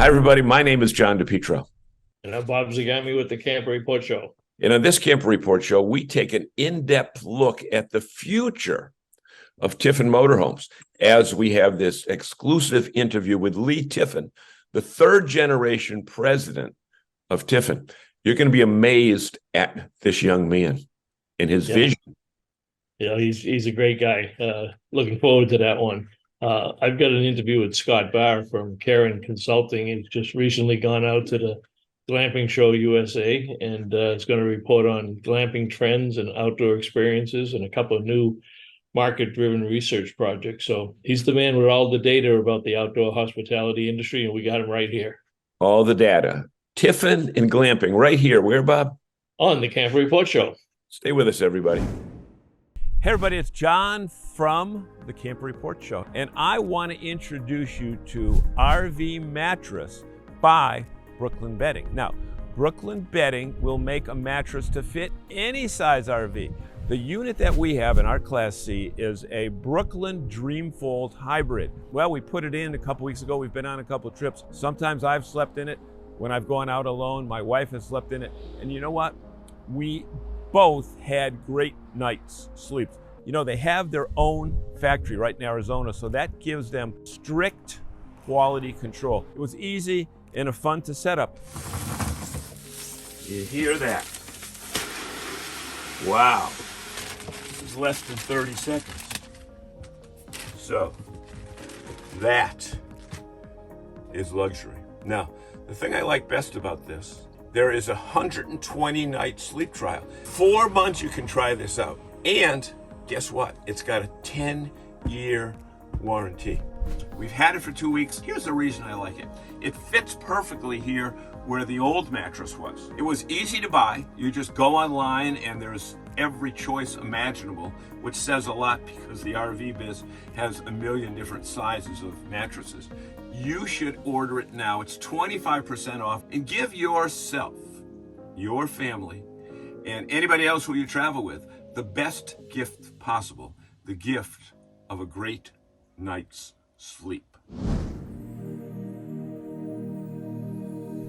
Hi, everybody. My name is John DePietro. And I'm Bob Zagami with the Camper Report Show. And on this Camper Report Show, we take an in-depth look at the future of Tiffin Motorhomes as we have this exclusive interview with Leigh Tiffin, the third generation president of Tiffin. You're going to be amazed at this young man and his vision. Yeah, he's a great guy. Looking forward to that one. I've got an interview with Scott Bahr from Karen Consulting. He's just recently gone out to the Glamping Show USA and is going to report on glamping trends and outdoor experiences and a couple of new market-driven research projects. So he's the man with all the data about the outdoor hospitality industry, and we got him right here. All the data. Tiffin and glamping right here. Where, Bob? On the Camper Report Show. Stay with us, everybody. Hey, everybody, it's John from the Camper Report Show, and I want to introduce you to RV Mattress by Brooklyn Bedding. Now, Brooklyn Bedding will make a mattress to fit any size RV. The unit that we have in our Class C is a Brooklyn Dreamfold Hybrid. Well, we put it in a couple weeks ago. We've been on a couple trips. Sometimes I've slept in it. When I've gone out alone, my wife has slept in it. And you know what? We both had great nights sleeps. You know, they have their own factory right in Arizona, so that gives them strict quality control. It was easy and fun to set up. You hear that? Wow. This is less than 30 seconds. So, that is luxury. Now, the thing I like best about this, there is a 120-night sleep trial. 4 months you can try this out. And guess what? It's got a 10-year warranty. We've had it for 2 weeks. Here's the reason I like it. It fits perfectly here where the old mattress was. It was easy to buy. You just go online and there's every choice imaginable, which says a lot because the RV biz has a million different sizes of mattresses. You should order it now. It's 25% off, and give yourself, your family, and anybody else who you travel with the best gift possible, the gift of a great night's sleep.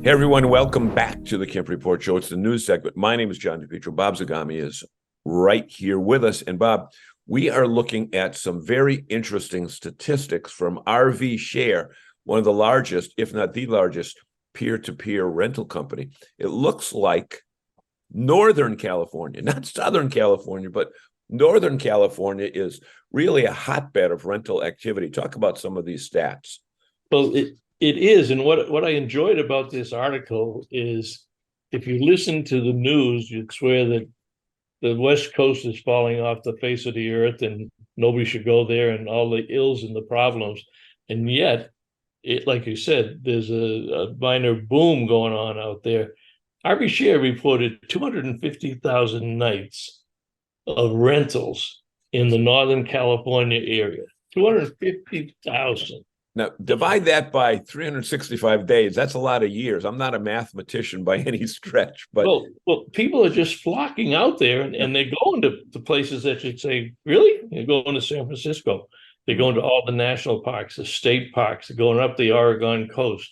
Hey everyone, welcome back to the Camper Report Show. It's the news segment. My name is John DePietro. Bob Zagami is right here with us. And Bob, we are looking at some very interesting statistics from RV Share, one of the largest, if not the largest, peer-to-peer rental company. It looks like Northern California, not Southern California, but Northern California is really a hotbed of rental activity. Talk about some of these stats. Well, it is. And what I enjoyed about this article is if you listen to the news, you'd swear that the West Coast is falling off the face of the earth and nobody should go there and all the ills and the problems. And yet, like you said, there's a minor boom going on out there. RV Share reported 250,000 nights of rentals in the Northern California area. 250,000. Now, divide that by 365 days. That's a lot of years. I'm not a mathematician by any stretch, but well, people are just flocking out there, and they're going to places that you'd say, really? They're going to San Francisco. They're going to all the national parks, the state parks. They're going up the Oregon coast.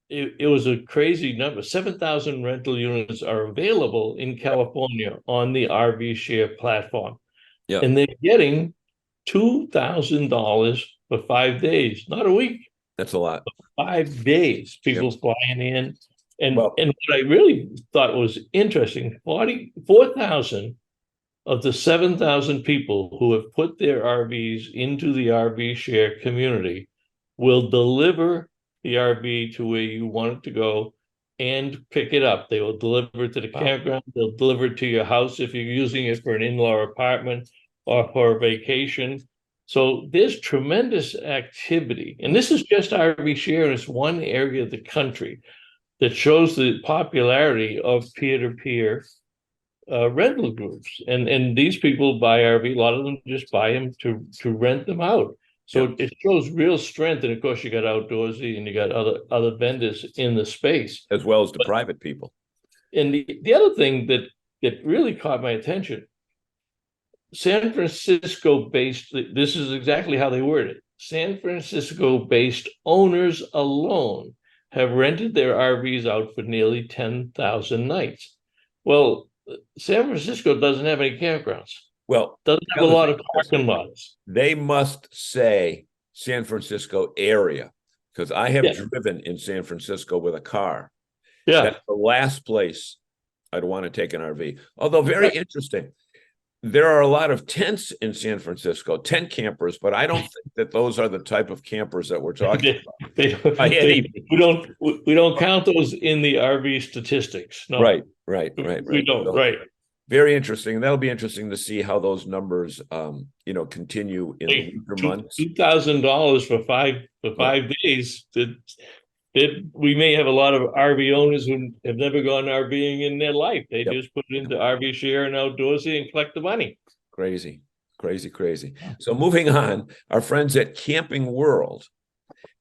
It was a crazy number. 7,000 rental units are available in California on the RV Share platform. Yeah. And they're getting $2,000 for 5 days, not a week. That's a lot. 5 days, people flying in. And what I really thought was interesting, 4,000 of the 7,000 people who have put their RVs into the RV Share community will deliver the RV to where you want it to go and pick it up. They will deliver it to the campground. They'll deliver it to your house if you're using it for an in-law apartment or for a vacation. So there's tremendous activity. And this is just RV Share, and it's one area of the country that shows the popularity of peer-to-peer rental groups. And these people buy RV, a lot of them just buy them to rent them out. So it shows real strength. And of course, you got Outdoorsy and you got other vendors in the space. As well as the private people. And the other thing that really caught my attention, San Francisco based, this is exactly how they word it. San Francisco-based owners alone have rented their RVs out for nearly 10,000 nights. Well, San Francisco doesn't have any campgrounds. Well, Doesn't have a lot of parking lots. they must say San Francisco area, because I have driven in San Francisco with a car. Yeah. That's the last place I'd want to take an RV. Although very interesting. There are a lot of tents in San Francisco, tent campers, but I don't think that those are the type of campers that we're talking about. We don't count those in the RV statistics. No. Right. We don't. So, right. Very interesting. That'll be interesting to see how those numbers, continue in the winter months. $2,000 for five days. We may have a lot of RV owners who have never gone RVing in their life. They just put it into RV Share and Outdoorsy and collect the money. Crazy. So moving on, our friends at Camping World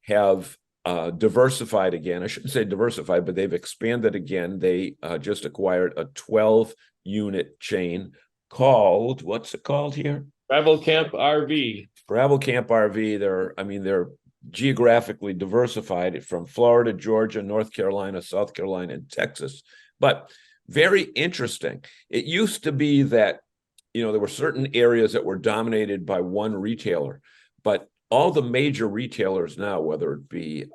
have diversified again. I shouldn't say diversified, but they've expanded again. They just acquired a 12-unit chain called, what's it called here? Travel Camp RV. Travel Camp RV. They're geographically diversified from Florida, Georgia, North Carolina, South Carolina, and Texas. But very interesting. It used to be that, there were certain areas that were dominated by one retailer, but all the major retailers now, whether it be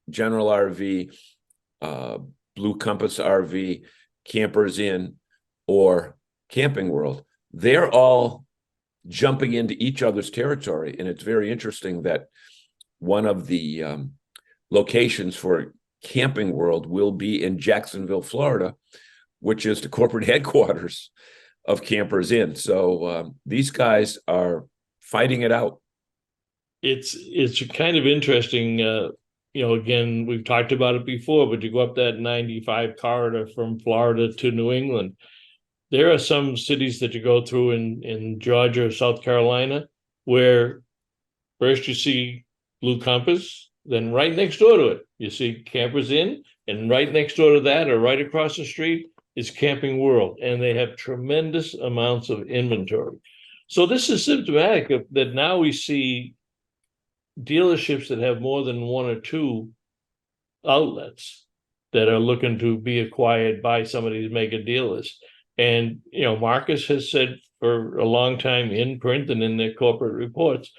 General RV, Blue Compass RV, Campers Inn, or Camping World, they're all jumping into each other's territory. And it's very interesting that one of the locations for Camping World will be in Jacksonville, Florida, which is the corporate headquarters of Campers Inn. So these guys are fighting it out. It's kind of interesting. Again, we've talked about it before, but you go up that 95 corridor from Florida to New England. There are some cities that you go through in Georgia or South Carolina where first you see Blue Compass, then right next door to it, you see Campers Inn, and right next door to that or right across the street is Camping World, and they have tremendous amounts of inventory. So this is symptomatic of that now we see dealerships that have more than one or two outlets that are looking to be acquired by some of these mega dealers. And, Marcus has said for a long time in print and in their corporate reports,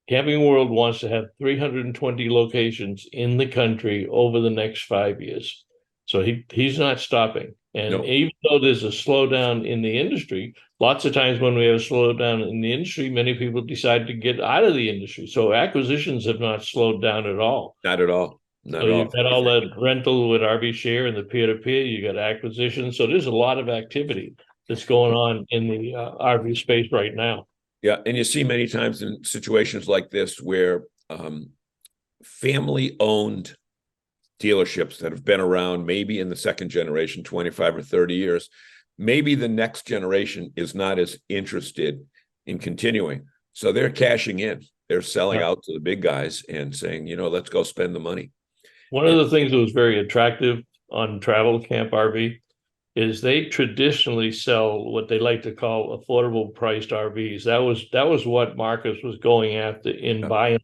Camping World wants to have 320 locations in the country over the next 5 years. So he's not stopping. And even though there's a slowdown in the industry, lots of times when we have a slowdown in the industry, many people decide to get out of the industry. So acquisitions have not slowed down at all. Not at all. You've got all that rental with RV Share and the peer-to-peer, you got acquisitions. So there's a lot of activity that's going on in the RV space right now. Yeah, and you see many times in situations like this where family-owned dealerships that have been around maybe in the second generation, 25 or 30 years, maybe the next generation is not as interested in continuing. So they're cashing in. They're selling out to the big guys and saying, let's go spend the money. One of the things that was very attractive on Travel Camp RV is they traditionally sell what they like to call affordable priced RVs. That was what Marcus was going after in buying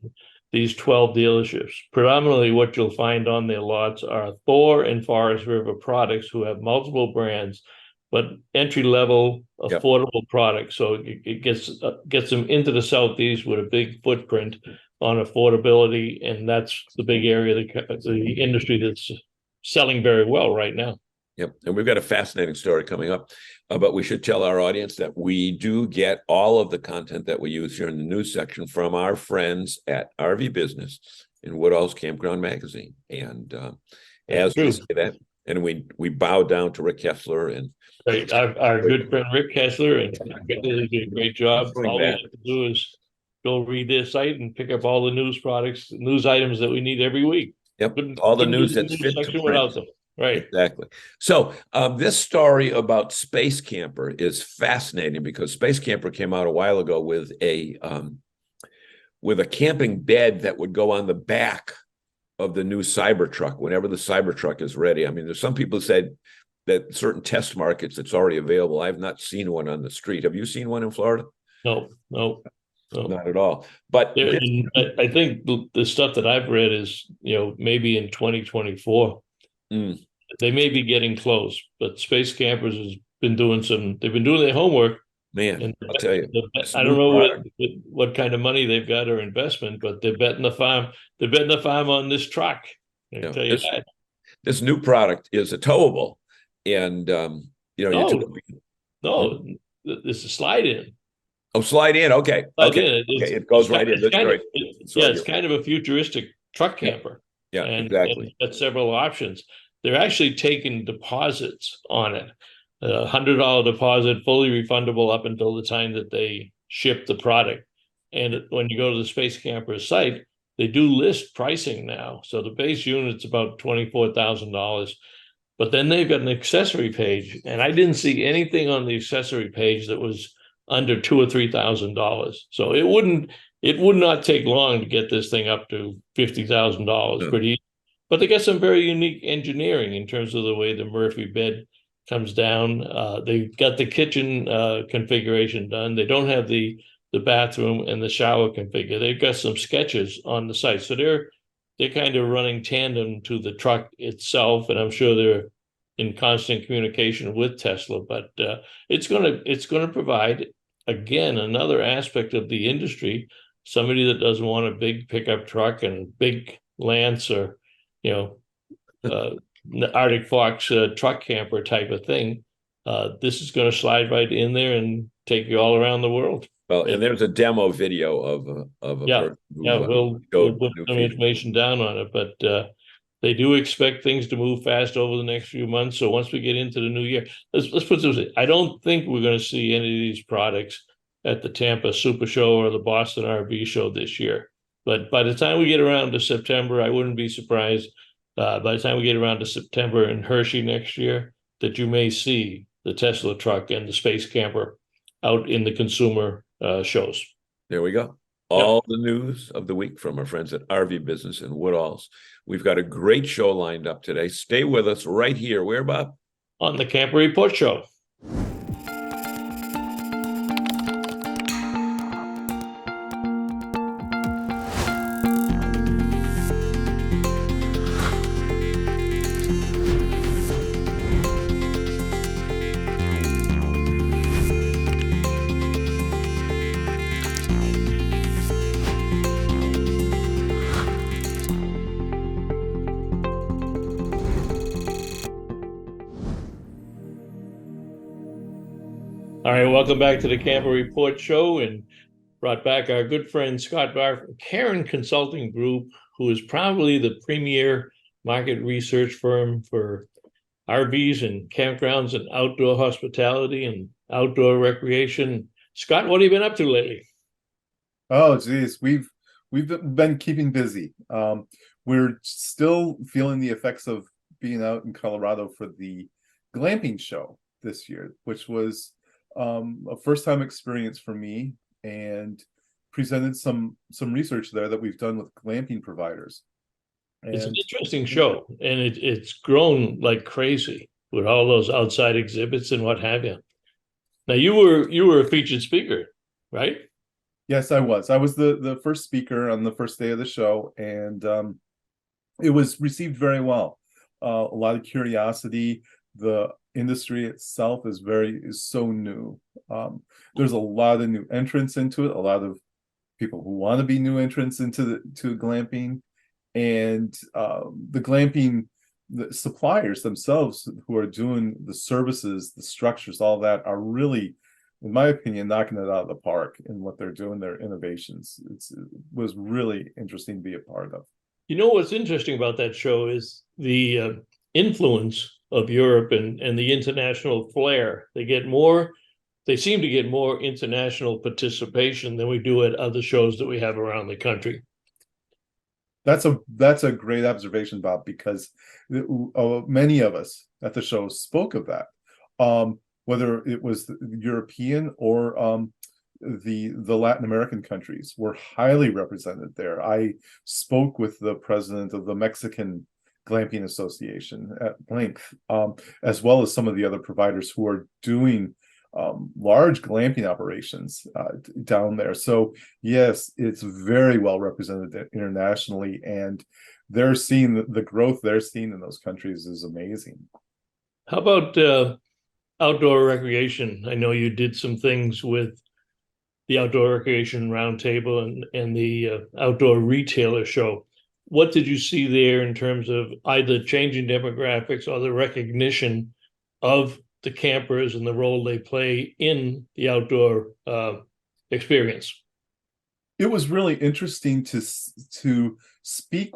these 12 dealerships. Predominantly what you'll find on their lots are Thor and Forest River products who have multiple brands, but entry-level affordable products. So it gets them into the Southeast with a big footprint on affordability, and that's the big area, the industry that's selling very well right now. Yep. And we've got a fascinating story coming up, but we should tell our audience that we do get all of the content that we use here in the news section from our friends at RV Business in Woodall's Campground Magazine. And as we say that, and we bow down to Rick Kessler and our good friend Rick Kessler, and he did a great job. All we have to do is go read their site and pick up all the news items that we need every week. Yep. All the news that's fit to print. Them. Right. Exactly. So this story about Space Camper is fascinating because Space Camper came out a while ago with a camping bed that would go on the back of the new Cybertruck whenever the Cybertruck is ready. I mean, there's some people said that certain test markets it's already available. I've not seen one on the street. Have you seen one in Florida? No. So not at all. But I think the stuff that I've read is, maybe in 2024, they may be getting close, but Space Campers they've been doing their homework. man, And I'll tell you, I don't know what kind of money they've got or investment, but they're betting the farm. They're betting the farm on this truck. I can tell you that. This new product is a towable, and No, this is slide in. Oh, slide in. Okay. It goes right in. It's kind of a futuristic truck camper. Yeah, exactly. And got several options. They're actually taking deposits on it. $100 deposit, fully refundable up until the time that they ship the product. And when you go to the Space Camper site, they do list pricing now. So the base unit's about $24,000. But then they've got an accessory page, and I didn't see anything on the accessory page that was under $2,000 or $3,000. So it would not take long to get this thing up to $50,000 pretty easy. But they got some very unique engineering in terms of the way the Murphy bed comes down. They've got the kitchen configuration done. They don't have the bathroom and the shower configure. They've got some sketches on the site. So they're kind of running tandem to the truck itself, and I'm sure they're in constant communication with Tesla. But it's gonna provide, again, another aspect of the industry. Somebody that doesn't want a big pickup truck and big Lance or Arctic Fox truck camper type of thing. This is going to slide right in there and take you all around the world. Well, and there's a demo video of a person we'll put some information down on it, but they do expect things to move fast over the next few months. So once we get into the new year, let's put this way. I don't think we're going to see any of these products at the Tampa Super Show or the Boston RV Show this year. But by the time we get around to September, I wouldn't be surprised. By the time we get around to September in Hershey next year, that you may see the Tesla truck and the Space Camper out in the consumer shows. There we go. All the news of the week from our friends at RV Business in Woodalls. We've got a great show lined up today. Stay with us right here. Where, Bob? On the Camper Report Show. All right, welcome back to the Camper Report Show, and brought back our good friend Scott Bahr from Cairn Consulting Group, who is probably the premier market research firm for RVs and campgrounds and outdoor hospitality and outdoor recreation. Scott, what have you been up to lately? Oh, geez, we've been keeping busy. We're still feeling the effects of being out in Colorado for the glamping show this year, which was a first-time experience for me, and presented some research there that we've done with glamping providers. It's an interesting show, and it's grown like crazy with all those outside exhibits and what have you. Now, you were a featured speaker, right? Yes, I was. I was the first speaker on the first day of the show, and it was received very well. A lot of curiosity. The industry itself is so new. There's a lot of new entrants into it, a lot of people who want to be new entrants into glamping, and the glamping, the suppliers themselves who are doing the services, the structures, all that are really, in my opinion, knocking it out of the park in what they're doing, their innovations. It was really interesting to be a part of. You know what's interesting about that show is the influence of Europe and the international flair. They seem to get more international participation than we do at other shows that we have around the country. That's a great observation, Bob, because many of us at the show spoke of that. Whether it was the European or the Latin American countries were highly represented there. I spoke with the president of the Mexican Glamping Association at length, as well as some of the other providers who are doing large glamping operations down there. So yes, it's very well represented internationally, and they're seeing the growth they're seeing in those countries is amazing. How about outdoor recreation? I know you did some things with the Outdoor Recreation Roundtable and the Outdoor Retailer Show. What did you see there in terms of either changing demographics or the recognition of the campers and the role they play in the outdoor experience? It was really interesting to speak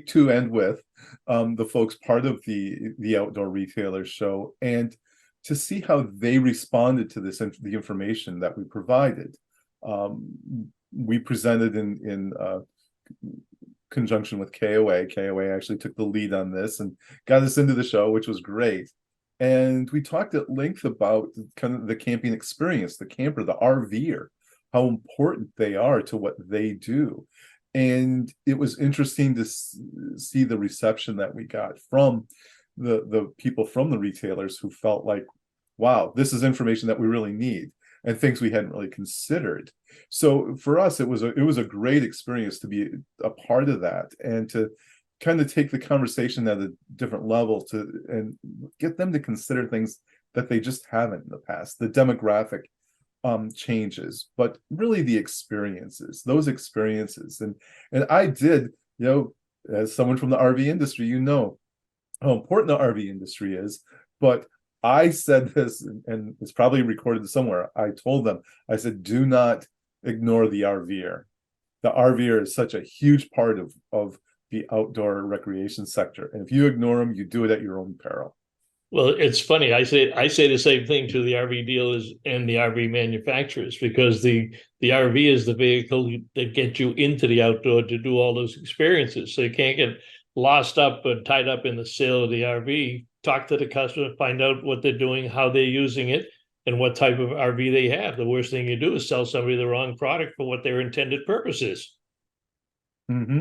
to and with the folks part of the Outdoor Retailer Show, and to see how they responded to the information that we provided. We presented in conjunction with KOA. KOA actually took the lead on this and got us into the show, which was great. And we talked at length about kind of the camping experience, the camper, the RVer, how important they are to what they do. And it was interesting to see the reception that we got from the people from the retailers who felt like, wow, this is information that we really need and things we hadn't really considered. So for us, it was a great experience to be a part of that and to kind of take the conversation at a different level and get them to consider things that they just haven't in the past, the demographic changes, but really the experiences, those experiences. And I did, as someone from the RV industry, how important the RV industry is, but I said this, and it's probably recorded somewhere. I told them, I said, do not ignore the RVer. The RVer is such a huge part of the outdoor recreation sector. And if you ignore them, you do it at your own peril. Well, it's funny. I say the same thing to the RV dealers and the RV manufacturers, because the RV is the vehicle that gets you into the outdoor to do all those experiences. So you can't get lost up and tied up in the sale of the RV. Talk to the customer, find out what they're doing, how they're using it, and what type of RV they have. The worst thing you do is sell somebody the wrong product for what their intended purpose is. Mm-hmm.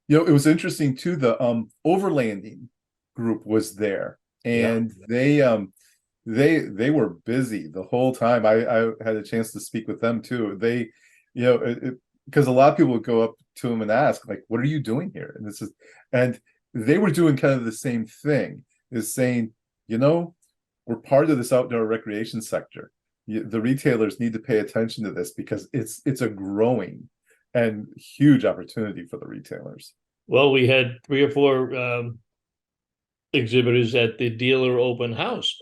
It was interesting too. The overlanding group was there, and they were busy the whole time. I had a chance to speak with them too. They, because a lot of people would go up to them and ask, like, "What are you doing here?" And they were doing kind of the same thing, is saying, we're part of this outdoor recreation sector. The retailers need to pay attention to this because it's a growing and huge opportunity for the retailers. Well, we had 3 or 4 exhibitors at the dealer open house.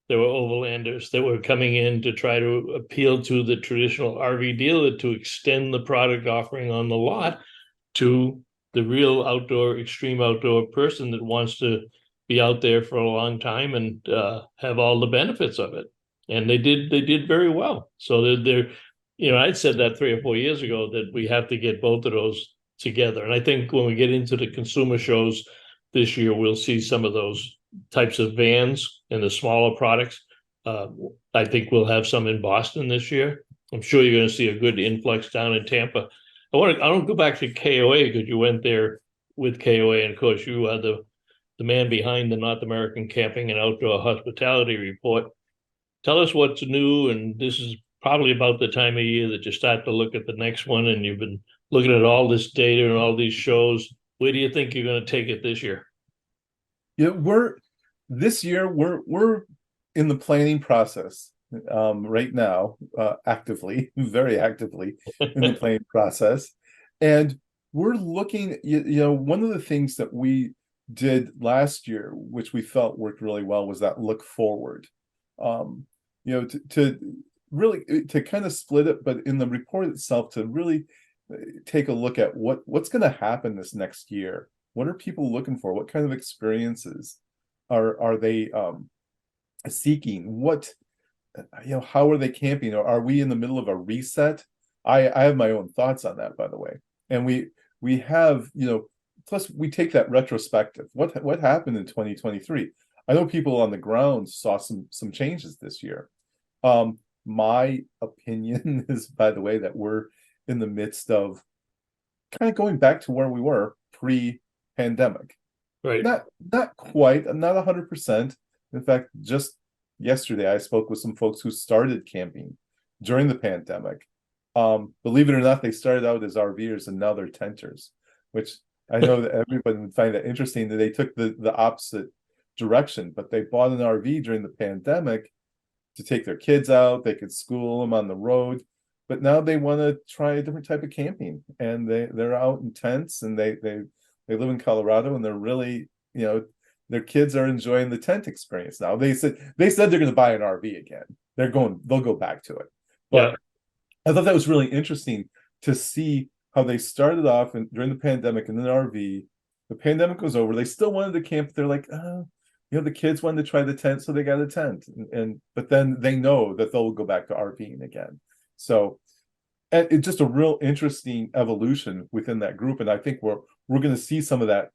There were overlanders that were coming in to try to appeal to the traditional RV dealer to extend the product offering on the lot to the real outdoor, extreme outdoor person that wants to be out there for a long time and have all the benefits of it. And they did very well. So they're I'd said that 3 or 4 years ago that we have to get both of those together. And I think when we get into the consumer shows this year, we'll see some of those types of vans and the smaller products. I think we'll have some in Boston this year. I'm sure you're going to see a good influx down in Tampa. I don't go back to KOA because you went there with KOA, and of course you are the man behind the North American Camping and Outdoor Hospitality Report. Tell us what's new, and this is probably about the time of year that you start to look at the next one, and you've been looking at all this data and all these shows. Where do you think you're going to take it this year? We're in the planning process right now, actively, very actively in the planning process. And we're looking, one of the things that we did last year, which we felt worked really well, was that look forward. To really to kind of split it, but in the report itself, to really take a look at what's going to happen this next year. What are people looking for? What kind of experiences are they seeking? What, how are they camping? Or are we in the middle of a reset? I have my own thoughts on that, by the way. And we have, plus we take that retrospective. What happened in 2023? I know people on the ground saw some changes this year. My opinion is, by the way, that we're in the midst of kind of going back to where we were pre-pandemic. Right. Not quite, not 100%. In fact, just yesterday, I spoke with some folks who started camping during the pandemic. Believe it or not, they started out as RVers and now they're tenters, which I know that everybody would find that interesting, that they took the opposite direction, but they bought an RV during the pandemic to take their kids out. They could school them on the road, but now they want to try a different type of camping, and they're out in tents, and they live in Colorado, and they're really, their kids are enjoying the tent experience now. They said they're going to buy an RV again. They'll go back to it. But Yeah. I thought that was really interesting to see how they started off during the pandemic in an RV. The pandemic was over. They still wanted to camp. They're like, the kids wanted to try the tent, so they got a tent. But then they know that they'll go back to RVing again. So it's just a real interesting evolution within that group. And I think we're going to see some of that,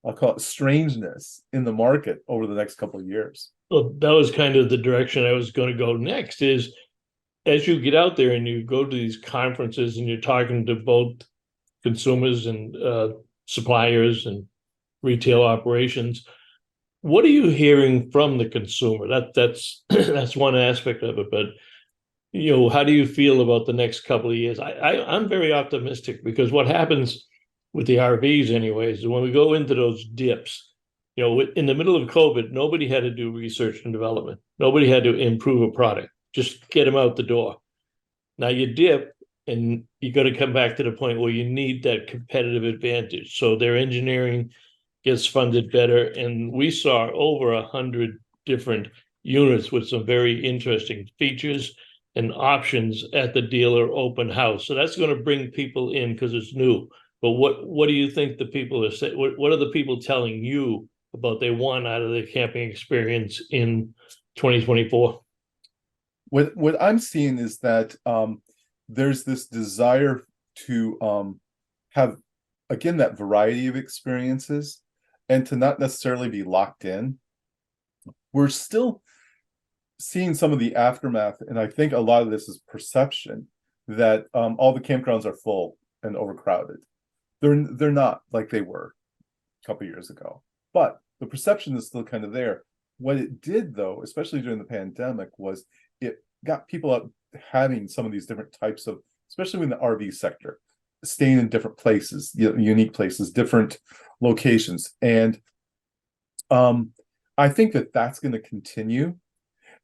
I'll call it strangeness, in the market over the next couple of years. Well, that was kind of the direction I was going to go next, is as you get out there and you go to these conferences and you're talking to both consumers and suppliers and retail operations, what are you hearing from the consumer? That's that's one aspect of it, but how do you feel about the next couple of years? I'm very optimistic, because what happens with the RVs anyways, when we go into those dips, in the middle of COVID, nobody had to do research and development. Nobody had to improve a product. Just get them out the door. Now you dip, and you got to come back to the point where you need that competitive advantage. So their engineering gets funded better. And we saw over 100 different units with some very interesting features and options at the dealer open house. So that's going to bring people in because it's new. But what do you think the people are saying? What are the people telling you about they want out of the camping experience in 2024? What I'm seeing is that there's this desire to have, again, that variety of experiences, and to not necessarily be locked in. We're still seeing some of the aftermath, and I think a lot of this is perception, that all the campgrounds are full and overcrowded. They're not like they were a couple years ago, but the perception is still kind of there. What it did, though, especially during the pandemic, was it got people out having some of these different types of, especially in the RV sector, staying in different places, unique places, different locations. And I think that that's going to continue.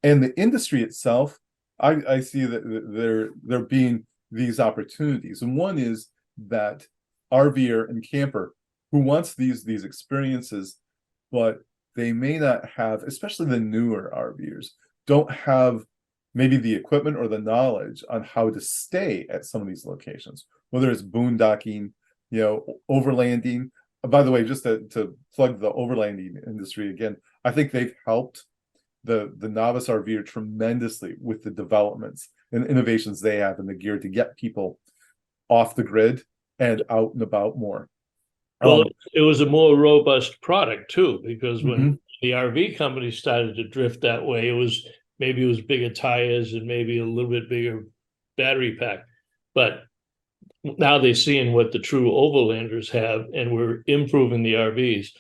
And the industry itself, I see that there being these opportunities. And one is that RVer and camper who wants these experiences, but they may not have, especially the newer RVers, don't have maybe the equipment or the knowledge on how to stay at some of these locations, whether it's boondocking, overlanding. By the way, just to plug the overlanding industry again, I think they've helped the novice RVer tremendously with the developments and innovations they have in the gear to get people off the grid and out and about more. Well, it was a more robust product too, because when Mm-hmm. the RV company started to drift that way, it was bigger tires and maybe a little bit bigger battery pack. But now they're seeing what the true overlanders have, and we're improving the RVs.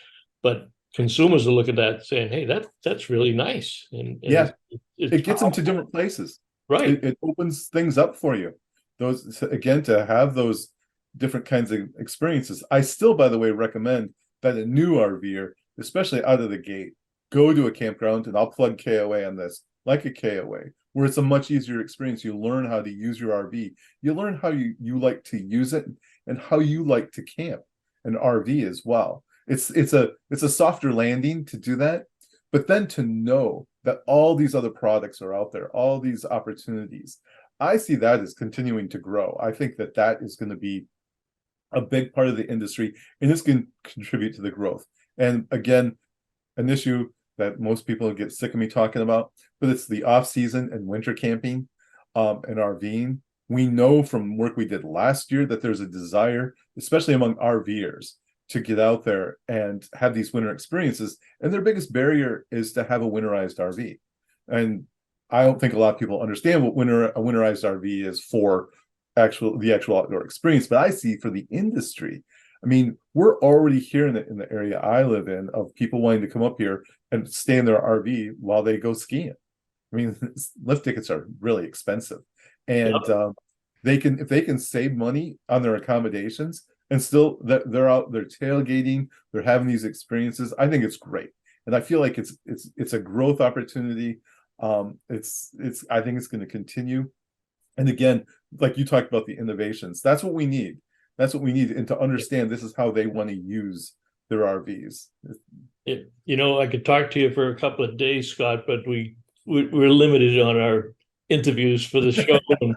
But consumers are looking at that saying, hey, that's really nice. And Yeah, it's it gets them to different places. Right. It opens things up for you. Those, again, to have those different kinds of experiences. I still, by the way, recommend that a new RVer, especially out of the gate, go to a campground, and I'll plug KOA on this, like a KOA, where it's a much easier experience. You learn how to use your RV. You learn how you like to use it and how you like to camp an RV as well. It's a softer landing to do that, but then to know that all these other products are out there, all these opportunities, I see that as continuing to grow. I think that is going to be a big part of the industry, and it's going to contribute to the growth. And again, an issue that most people get sick of me talking about, but it's the off-season and winter camping and RVing. We know from work we did last year that there's a desire, especially among RVers, to get out there and have these winter experiences. And their biggest barrier is to have a winterized RV. And I don't think a lot of people understand what a winterized RV is for the actual outdoor experience. But I see for the industry, I mean, we're already hearing it in the area I live in of people wanting to come up here and stay in their RV while they go skiing. I mean, lift tickets are really expensive, and if they can save money on their accommodations and still they're out, they're tailgating, they're having these experiences. I think it's great, and I feel like it's a growth opportunity. I think it's going to continue, and again, like you talked about the innovations, that's what we need. That's what we need, and to understand this is how they want to use their RVs. I could talk to you for a couple of days, Scott, but we're limited on our interviews for the show. And,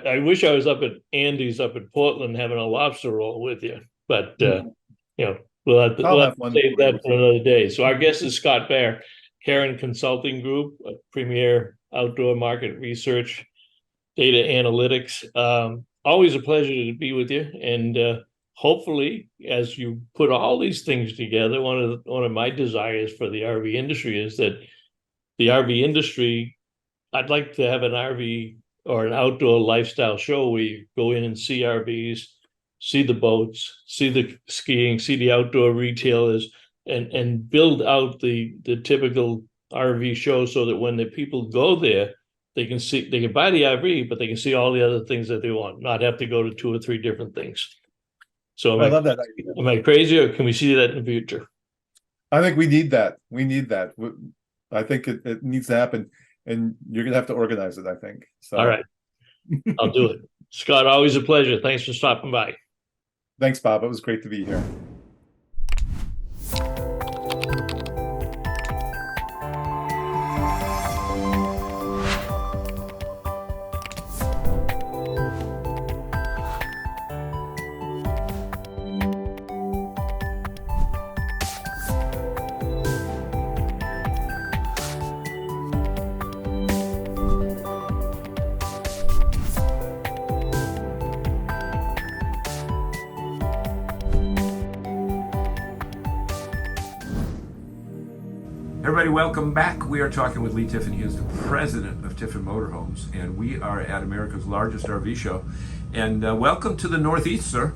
I wish I was up at Andy's up in Portland having a lobster roll with you, but we'll have to save that for another day. So our guest is Scott Bahr, Karen Consulting Group, a premier outdoor market research, data analytics. Always a pleasure to be with you, and hopefully, as you put all these things together, one of my desires for the RV industry is that the RV industry, I'd like to have an RV or an outdoor lifestyle show where you go in and see RVs, see the boats, see the skiing, see the outdoor retailers, and build out the typical RV show so that when the people go there, they can buy the RV, but they can see all the other things that they want, not have to go to 2 or 3 different things. So I love that. Am I crazy, or can we see that in the future? I think we need that. I think it needs to happen, and you're going to have to organize it, I think. So. All right. I'll do it. Scott, always a pleasure. Thanks for stopping by. Thanks, Bob. It was great to be here. Everybody, welcome back. We are talking with Leigh Tiffin. He is the president of Tiffin Motorhomes, and we are at America's largest RV show. And welcome to the Northeast, sir.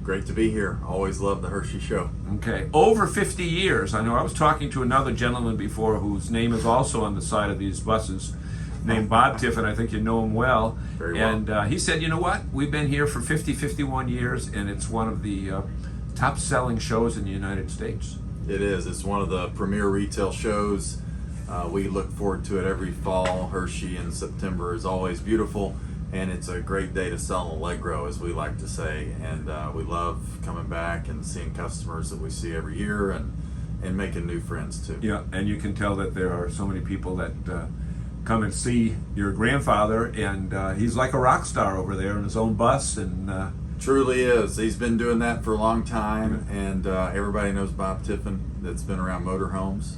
Great to be here. Always love the Hershey show. Okay, over 50 years. I know I was talking to another gentleman before whose name is also on the side of these buses, named Bob Tiffin. I think you know him well. Very well. And he said, you know what? We've been here for 51 years, and it's one of the top-selling shows in the United States. It is. It's one of the premier retail shows. We look forward to it every fall. Hershey in September is always beautiful, and it's a great day to sell an Allegro, as we like to say. And we love coming back and seeing customers that we see every year, and making new friends too. Yeah, and you can tell that there are so many people that come and see your grandfather, and he's like a rock star over there in his own bus, and Truly is. He's been doing that for a long time, and everybody knows Bob Tiffin that's been around motorhomes,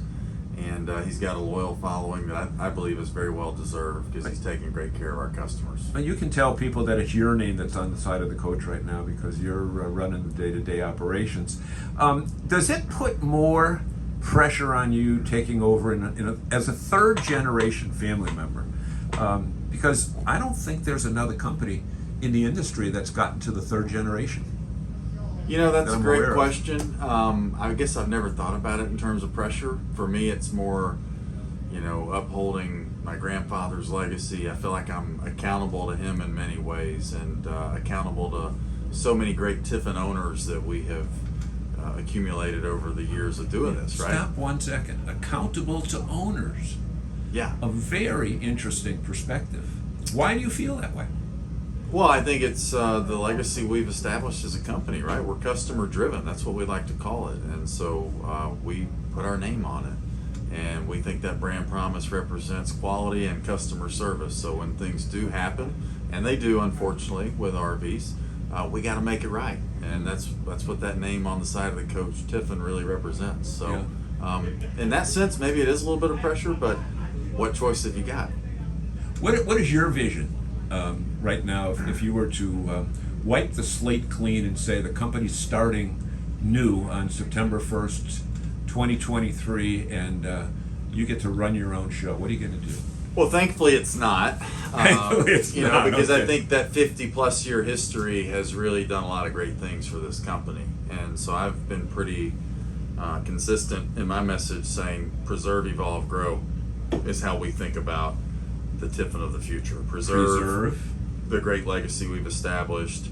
and he's got a loyal following that I believe is very well deserved, because he's taking great care of our customers. and you can tell people that it's your name that's on the side of the coach right now, because you're running the day-to-day operations. Does it put more pressure on you taking over as a third-generation family member? Because I don't think there's another company in the industry that's gotten to the third generation. You know, that's that a I'm great aware of. question. I guess I've never thought about it in terms of pressure. For me, it's more, upholding my grandfather's legacy. I feel like I'm accountable to him in many ways, and accountable to so many great Tiffin owners that we have accumulated over the years of doing this, right? Stop 1 second. Accountable to owners. Yeah. A very interesting perspective. Why do you feel that way? Well, I think it's the legacy we've established as a company, right? We're customer driven. That's what we like to call it. And so we put our name on it. And we think that brand promise represents quality and customer service. So when things do happen, and they do, unfortunately, with RVs, we got to make it right. And that's what that name on the side of the coach, Tiffin, really represents. So in that sense, maybe it is a little bit of pressure, but what choice have you got? What is your vision right now, if you were to wipe the slate clean and say the company's starting new on September 1st, 2023, and you get to run your own show? What are you going to do? Well, thankfully it's not. Thankfully it's not, because okay. I think that 50-plus year history has really done a lot of great things for this company. And so I've been pretty consistent in my message saying preserve, evolve, grow. is how we think about the Tiffin of the future. Preserve the great legacy we've established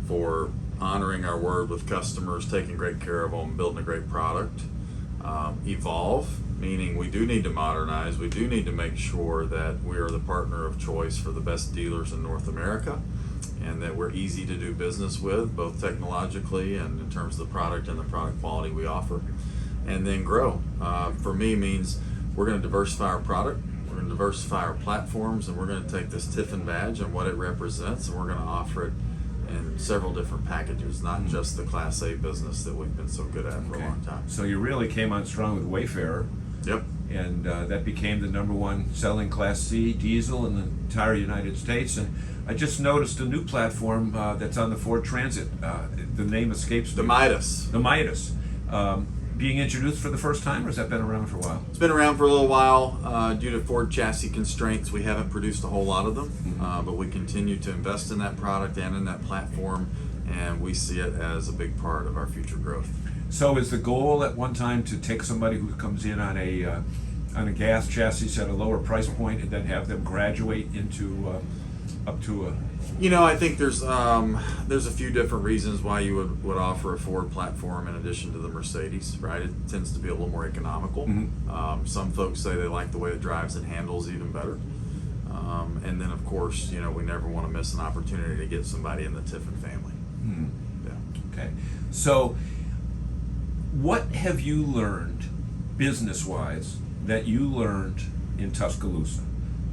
for honoring our word with customers, taking great care of them, building a great product. Evolve, meaning we do need to modernize. We do need to make sure that we are the partner of choice for the best dealers in North America, and that we're easy to do business with, both technologically and in terms of the product and the product quality we offer. And then grow. For me means we're going to diversify our product, we're going to diversify our platforms, and we're going to take this Tiffin badge and what it represents, and we're going to offer it in several different packages, not just the Class A business that we've been so good at for a long time. So you really came on strong with Wayfarer. Yep. And that became the #1 selling Class C diesel in the entire United States. And I just noticed a new platform that's on the Ford Transit. The name escapes me. The Midas. The Midas. Being introduced for the first time, or has that been around for a while? It's been around for a little while. Due to Ford chassis constraints, we haven't produced a whole lot of them, but we continue to invest in that product and in that platform, and we see it as a big part of our future growth. So is the goal at one time to take somebody who comes in on a gas chassis at a lower price point and then have them graduate into up to a... You know, I think there's a few different reasons why you would offer a Ford platform in addition to the Mercedes, right? It tends to be a little more economical. Some folks say they like the way it drives and handles even better. And then, of course, you know, we never want to miss an opportunity to get somebody in the Tiffin family. Yeah. Okay. So what have you learned business-wise that you learned in Tuscaloosa?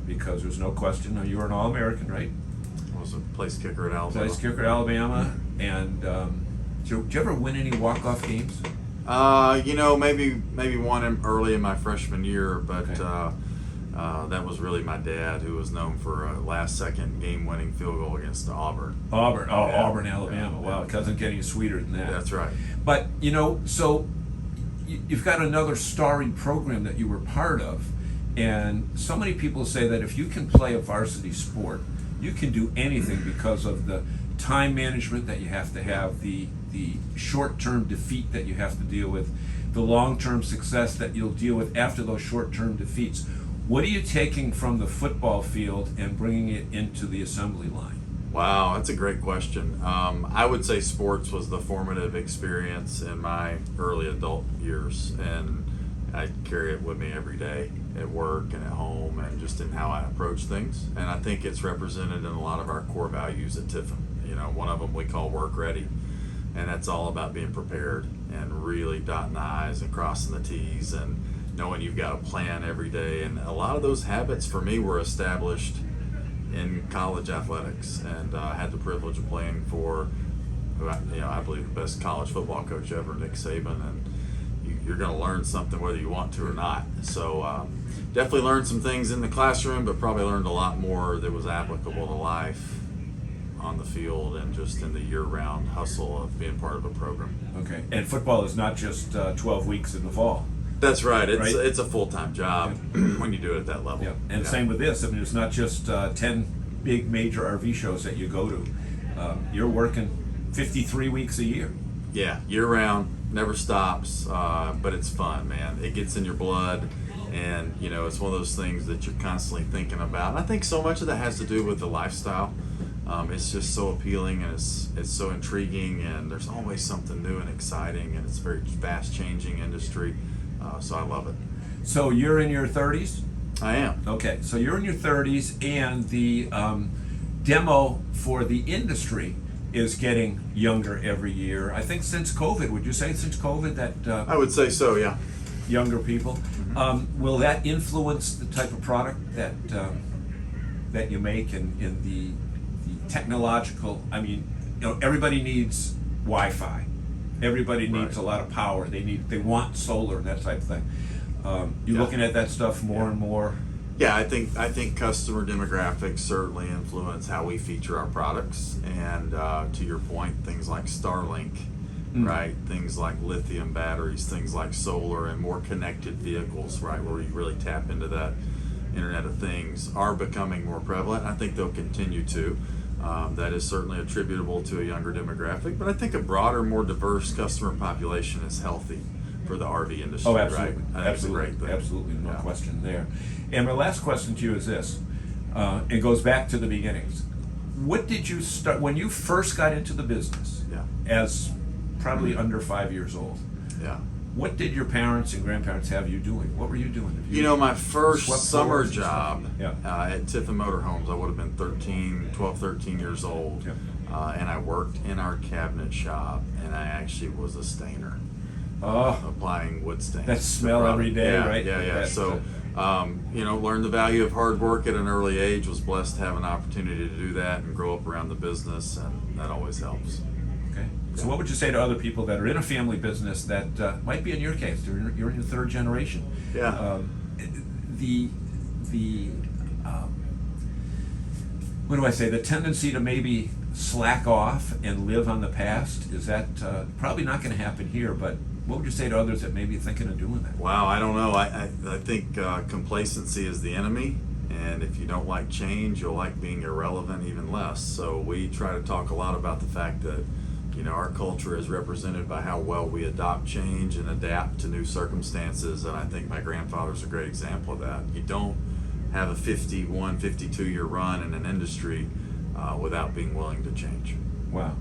Because there's no question, you were an All-American, right? I was a place kicker at Alabama. Place kicker at Alabama. And did you ever win any walk-off games? You know, maybe one early in my freshman year, but Okay. That was really my dad, who was known for a last-second game-winning field goal against Auburn. Auburn, Yeah. Auburn, Alabama. Yeah. Wow, it doesn't get any sweeter than that. That's right. But, you know, so you've got another storied program that you were part of. And so many people say that if you can play a varsity sport, you can do anything because of the time management that you have to have, the short-term defeat that you have to deal with, the long-term success that you'll deal with after those short-term defeats. What are you taking from the football field and bringing it into the assembly line? Wow, that's a great question. I would say sports was the formative experience in my early adult years, and I carry it with me every day at work and at home and just in how I approach things. And I think it's represented in a lot of our core values at Tiffin. You know, one of them we call work ready, and that's all about being prepared and really dotting the I's and crossing the T's and knowing you've got a plan every day. And a lot of those habits for me were established in college athletics, and I had the privilege of playing for, you know, I believe the best college football coach ever, Nick Saban, and you're going to learn something whether you want to or not. So definitely learned some things in the classroom, but probably learned a lot more that was applicable to life on the field and just in the year-round hustle of being part of a program. Okay. And football is not just 12 weeks in the fall. That's right. Right. It's a full-time job when you do it at that level. Yeah. And same with this. I mean, it's not just 10 big major RV shows that you go to. You're working 53 weeks a year. Yeah, year-round, never stops, but it's fun, man. It gets in your blood, and you know, it's one of those things that you're constantly thinking about. And I think so much of that has to do with the lifestyle. It's just so appealing, and it's so intriguing, and there's always something new and exciting, and it's a very fast-changing industry. So I love it. So you're in your 30s? I am. Okay, so you're in your 30s, and the demo for the industry is getting younger every year. I think since COVID, would you say since COVID that I would say so, yeah. younger people, will that influence the type of product that that you make and in the technological? I mean, you know, everybody needs Wi-Fi. Everybody needs a lot of power. They want solar, that type of thing. You're looking at that stuff more and more. Yeah, I think customer demographics certainly influence how we feature our products, and to your point, things like Starlink, right? Things like lithium batteries, things like solar, and more connected vehicles, right? Where you really tap into that Internet of Things are becoming more prevalent. I think they'll continue to. That is certainly attributable to a younger demographic, but I think a broader, more diverse customer population is healthy for the RV industry. Oh, absolutely. Right? I think it's a Absolutely. great thing. Absolutely. No Yeah. question there. And my last question to you is this. It goes back to the beginnings. What did you start when you first got into the business? Yeah. As probably under 5 years old. Yeah. What did your parents and grandparents have you doing? What were you doing? Have You know, my first swept summer floors and stuff? job Yeah. at Tiffin Motorhomes, I would have been 12, 13 years old. Yeah. And I worked in our cabinet shop, and I actually was a stainer, Oh, applying wood stains. that smell every day, yeah, right? Yeah, yeah. That- So, you know, learned the value of hard work at an early age, was blessed to have an opportunity to do that and grow up around the business, and that always helps. Okay. So what would you say to other people that are in a family business that might be in your case? You're in your third generation. Yeah. The what do I say? The tendency to maybe slack off and live on the past, is that probably not going to happen here? But what would you say to others that may be thinking of doing that? Wow, I don't know. I think complacency is the enemy, and if you don't like change, you'll like being irrelevant even less. So we try to talk a lot about the fact that, you know, our culture is represented by how well we adopt change and adapt to new circumstances, and I think my grandfather's a great example of that. You don't have a 51, 52-year run in an industry without being willing to change. Wow,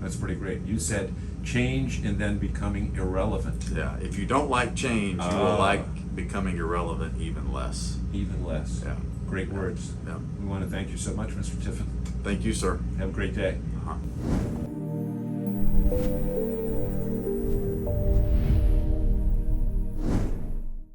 that's pretty great. You said change and then becoming irrelevant. Yeah, if you don't like change, you will like becoming irrelevant even less. Even less. Yeah. Great words. Yeah. We want to thank you so much, Mr. Tiffin. Thank you, sir. Have a great day. Uh-huh.